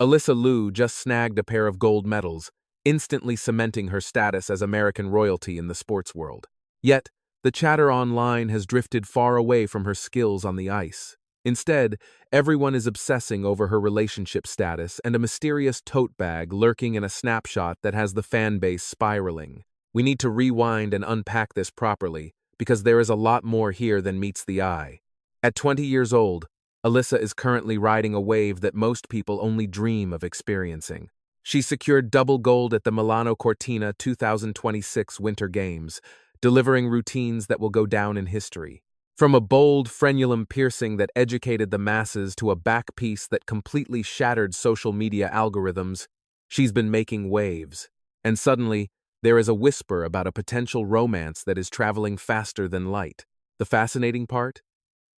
Alysa Liu just snagged a pair of gold medals, instantly cementing her status as American royalty in the sports world. Yet, the chatter online has drifted far away from her skills on the ice. Instead, everyone is obsessing over her relationship status and a mysterious tote bag lurking in a snapshot that has the fan base spiraling. We need to rewind and unpack this properly, because there is a lot more here than meets the eye. At 20 years old, Alysa is currently riding a wave that most people only dream of experiencing. She secured double gold at the Milano Cortina 2026 Winter Games, delivering routines that will go down in history. From a bold frenulum piercing that educated the masses to a back piece that completely shattered social media algorithms, she's been making waves. And suddenly, there is a whisper about a potential romance that is traveling faster than light. The fascinating part?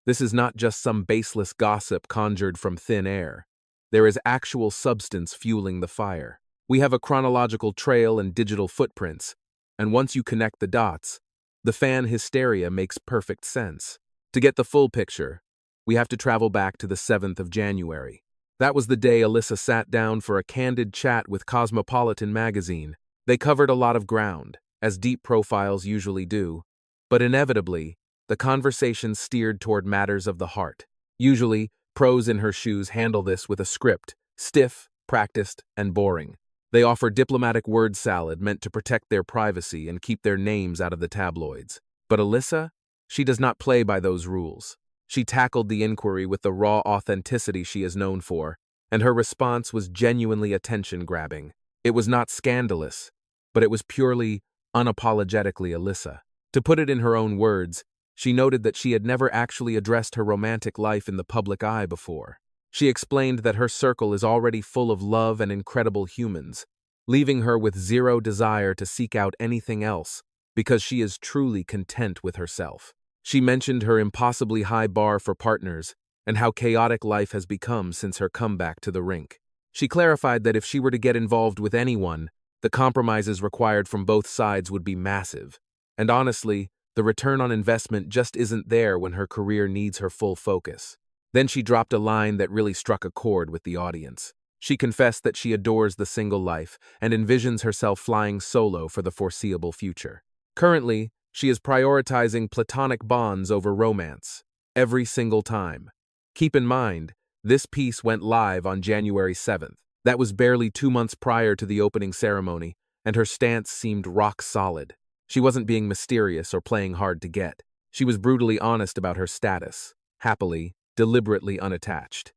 This is not just some baseless gossip conjured from thin air. There is actual substance fueling the fire. We have a chronological trail and digital footprints, and once you connect the dots, the fan hysteria makes perfect sense. To get the full picture, we have to travel back to the 7th of January. That was the day Alysa sat down for a candid chat with Cosmopolitan magazine. They covered a lot of ground, as deep profiles usually do, but inevitably, the conversation steered toward matters of the heart. Usually, pros in her shoes handle this with a script, stiff, practiced, and boring. They offer diplomatic word salad meant to protect their privacy and keep their names out of the tabloids. But Alysa? She does not play by those rules. She tackled the inquiry with the raw authenticity she is known for, and her response was genuinely attention-grabbing. It was not scandalous, but it was purely, unapologetically Alysa. To put it in her own words, she noted that she had never actually addressed her romantic life in the public eye before. She explained that her circle is already full of love and incredible humans, leaving her with zero desire to seek out anything else because she is truly content with herself. She mentioned her impossibly high bar for partners and how chaotic life has become since her comeback to the rink. She clarified that if she were to get involved with anyone, the compromises required from both sides would be massive. And honestly, the return on investment just isn't there when her career needs her full focus. Then she dropped a line that really struck a chord with the audience. She confessed that she adores the single life and envisions herself flying solo for the foreseeable future. Currently, she is prioritizing platonic bonds over romance, every single time. Keep in mind, this piece went live on January 7th. That was barely 2 months prior to the opening ceremony, and her stance seemed rock solid. She wasn't being mysterious or playing hard to get. She was brutally honest about her status, happily, deliberately unattached.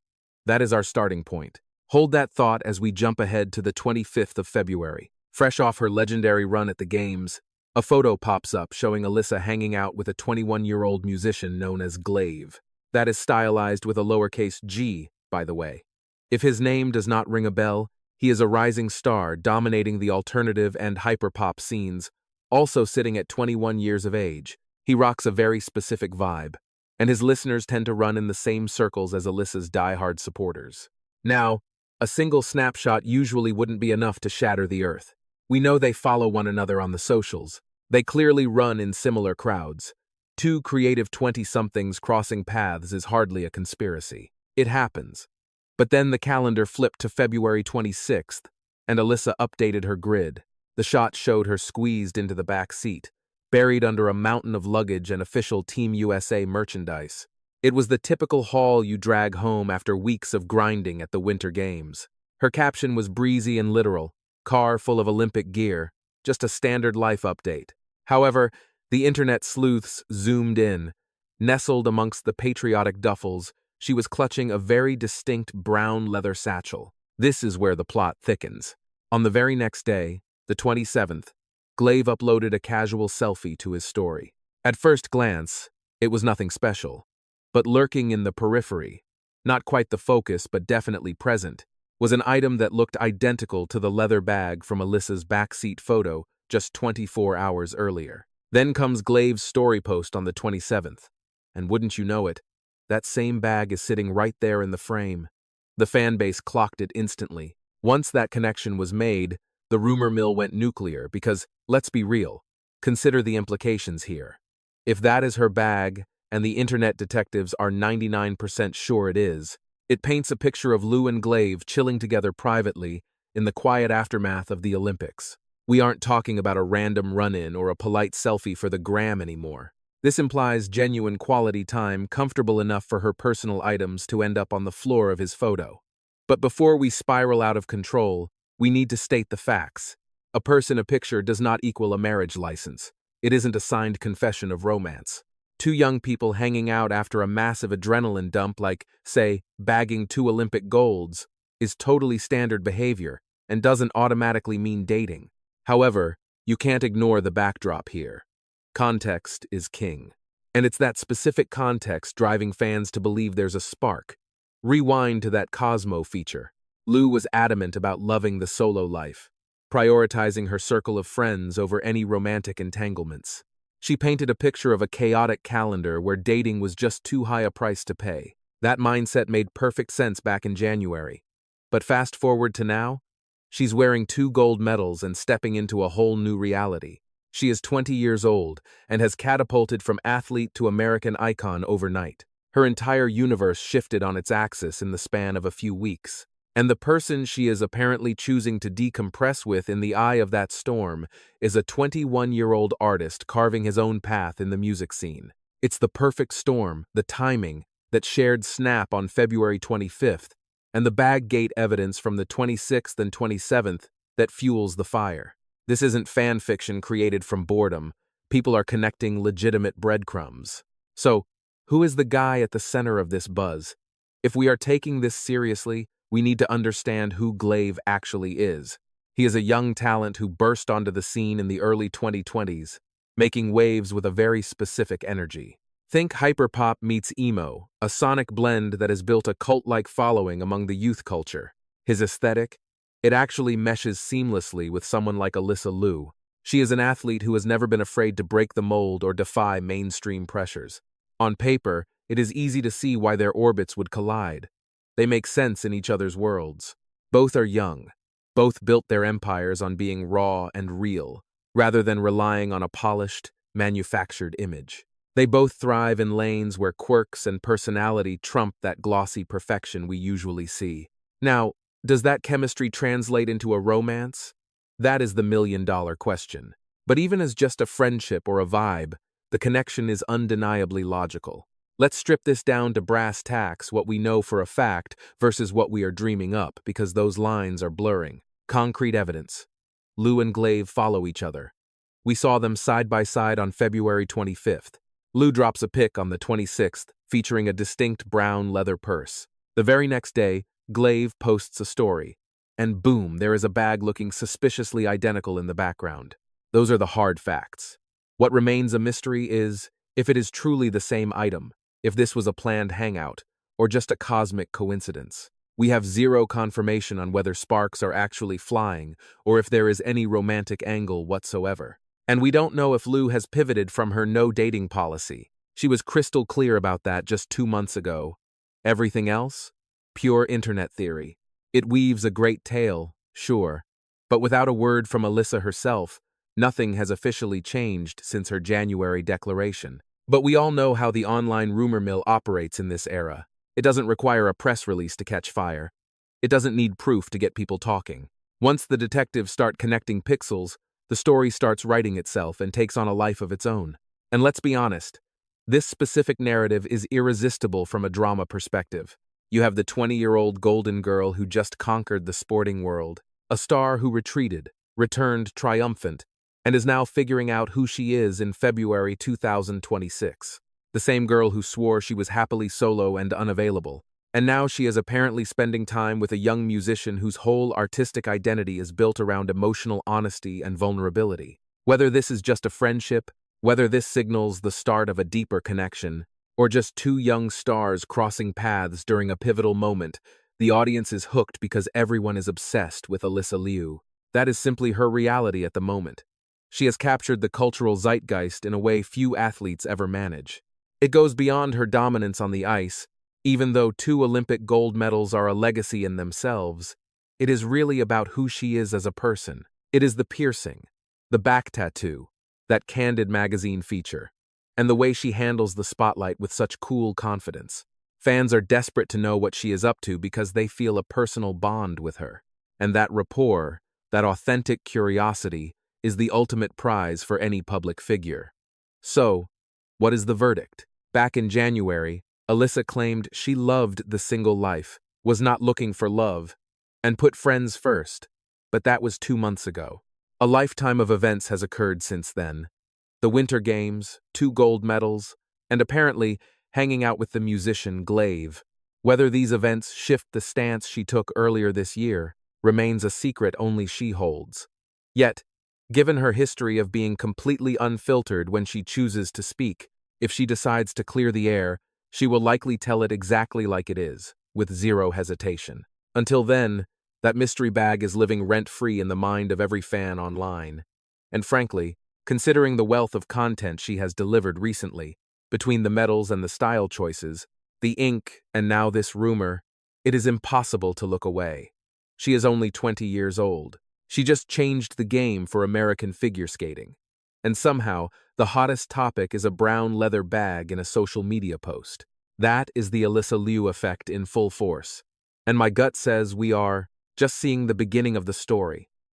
That is our starting point. Hold that thought as we jump ahead to the 25th of February. Fresh off her legendary run at the Games, a photo pops up showing Alysa hanging out with a 21-year-old musician known as Glaive. That is stylized with a lowercase g, by the way. If his name does not ring a bell, he is a rising star dominating the alternative and hyperpop scenes, also sitting at 21 years of age. He rocks a very specific vibe, and his listeners tend to run in the same circles as Alysa's diehard supporters. Now, a single snapshot usually wouldn't be enough to shatter the earth. We know they follow one another on the socials. They clearly run in similar crowds. Two creative 20-somethings crossing paths is hardly a conspiracy. It happens. But then the calendar flipped to February 26th, and Alysa updated her grid. The shot showed her squeezed into the back seat, buried under a mountain of luggage and official Team USA merchandise. It was the typical haul you drag home after weeks of grinding at the Winter Games. Her caption was breezy and literal, car full of Olympic gear, just a standard life update. However, the internet sleuths zoomed in. Nestled amongst the patriotic duffels, she was clutching a very distinct brown leather satchel. This is where the plot thickens. On the very next day, the 27th, Glaive uploaded a casual selfie to his story. At first glance, it was nothing special. But lurking in the periphery, not quite the focus but definitely present, was an item that looked identical to the leather bag from Alysa's backseat photo just 24 hours earlier. Then comes Glaive's story post on the 27th. And wouldn't you know it, that same bag is sitting right there in the frame. The fan base clocked it instantly. Once that connection was made, the rumor mill went nuclear because, let's be real, consider the implications here. If that is her bag, and the internet detectives are 99% sure it is, It paints a picture of Liu and Glaive chilling together privately in the quiet aftermath of the Olympics. We aren't talking about a random run-in or a polite selfie for the gram anymore. This implies genuine quality time comfortable enough for her personal items to end up on the floor of his photo. But before we spiral out of control, we need to state the facts. A picture does not equal a marriage license. It isn't a signed confession of romance. Two young people hanging out after a massive adrenaline dump like, say, bagging 2 Olympic golds, is totally standard behavior and doesn't automatically mean dating. However, you can't ignore the backdrop here. Context is king. And it's that specific context driving fans to believe there's a spark. Rewind to that Cosmo feature. Liu was adamant about loving the solo life, prioritizing her circle of friends over any romantic entanglements. She painted a picture of a chaotic calendar where dating was just too high a price to pay. That mindset made perfect sense back in January. But fast forward to now, she's wearing 2 gold medals and stepping into a whole new reality. She is 20 years old and has catapulted from athlete to American icon overnight. Her entire universe shifted on its axis in the span of a few weeks. And the person she is apparently choosing to decompress with in the eye of that storm is a 21-year-old artist carving his own path in the music scene. It's the perfect storm, the timing, that shared snap on February 25th, and the bag gate evidence from the 26th and 27th that fuels the fire. This isn't fan fiction created from boredom. People are connecting legitimate breadcrumbs. So, who is the guy at the center of this buzz? If we are taking this seriously, we need to understand who Glaive actually is. He is a young talent who burst onto the scene in the early 2020s, making waves with a very specific energy. Think hyperpop meets emo, a sonic blend that has built a cult-like following among the youth culture. His aesthetic? It actually meshes seamlessly with someone like Alysa Liu. She is an athlete who has never been afraid to break the mold or defy mainstream pressures. On paper, it is easy to see why their orbits would collide. They make sense in each other's worlds. Both are young. Both built their empires on being raw and real, rather than relying on a polished, manufactured image. They both thrive in lanes where quirks and personality trump that glossy perfection we usually see. Now, does that chemistry translate into a romance? That is the million-dollar question. But even as just a friendship or a vibe, the connection is undeniably logical. Let's strip this down to brass tacks, what we know for a fact versus what we are dreaming up, because those lines are blurring. Concrete evidence. Liu and Glaive follow each other. We saw them side by side on February 25th. Liu drops a pic on the 26th, featuring a distinct brown leather purse. The very next day, Glaive posts a story. And boom, there is a bag looking suspiciously identical in the background. Those are the hard facts. What remains a mystery is if it is truly the same item, if this was a planned hangout, or just a cosmic coincidence. We have zero confirmation on whether sparks are actually flying, or if there is any romantic angle whatsoever. And we don't know if Liu has pivoted from her no-dating policy. She was crystal clear about that just 2 months ago. Everything else? Pure internet theory. It weaves a great tale, sure, but without a word from Alysa herself, nothing has officially changed since her January declaration. But we all know how the online rumor mill operates in this era. It doesn't require a press release to catch fire. It doesn't need proof to get people talking. Once the detectives start connecting pixels, the story starts writing itself and takes on a life of its own. And let's be honest, this specific narrative is irresistible from a drama perspective. You have the 20-year-old golden girl who just conquered the sporting world, a star who retreated, returned triumphant, and is now figuring out who she is in February 2026. The same girl who swore she was happily solo and unavailable. And now she is apparently spending time with a young musician whose whole artistic identity is built around emotional honesty and vulnerability. Whether this is just a friendship, whether this signals the start of a deeper connection, or just two young stars crossing paths during a pivotal moment, the audience is hooked because everyone is obsessed with Alysa Liu. That is simply her reality at the moment. She has captured the cultural zeitgeist in a way few athletes ever manage. It goes beyond her dominance on the ice. Even though 2 Olympic gold medals are a legacy in themselves, it is really about who she is as a person. It is the piercing, the back tattoo, that Candid magazine feature, and the way she handles the spotlight with such cool confidence. Fans are desperate to know what she is up to because they feel a personal bond with her. And that rapport, that authentic curiosity, is the ultimate prize for any public figure. So, what is the verdict? Back in January, Alysa claimed she loved the single life, was not looking for love, and put friends first. But that was 2 months ago. A lifetime of events has occurred since then. The Winter Games, 2 gold medals, and apparently hanging out with the musician Glaive. Whether these events shift the stance she took earlier this year remains a secret only she holds. Yet, given her history of being completely unfiltered when she chooses to speak, if she decides to clear the air, she will likely tell it exactly like it is, with zero hesitation. Until then, that mystery bag is living rent-free in the mind of every fan online. And frankly, considering the wealth of content she has delivered recently, between the medals and the style choices, the ink and now this rumor, it is impossible to look away. She is only 20 years old. She just changed the game for American figure skating. And somehow, the hottest topic is a brown leather bag in a social media post. That is the Alysa Liu effect in full force. And my gut says we are just seeing the beginning of the story.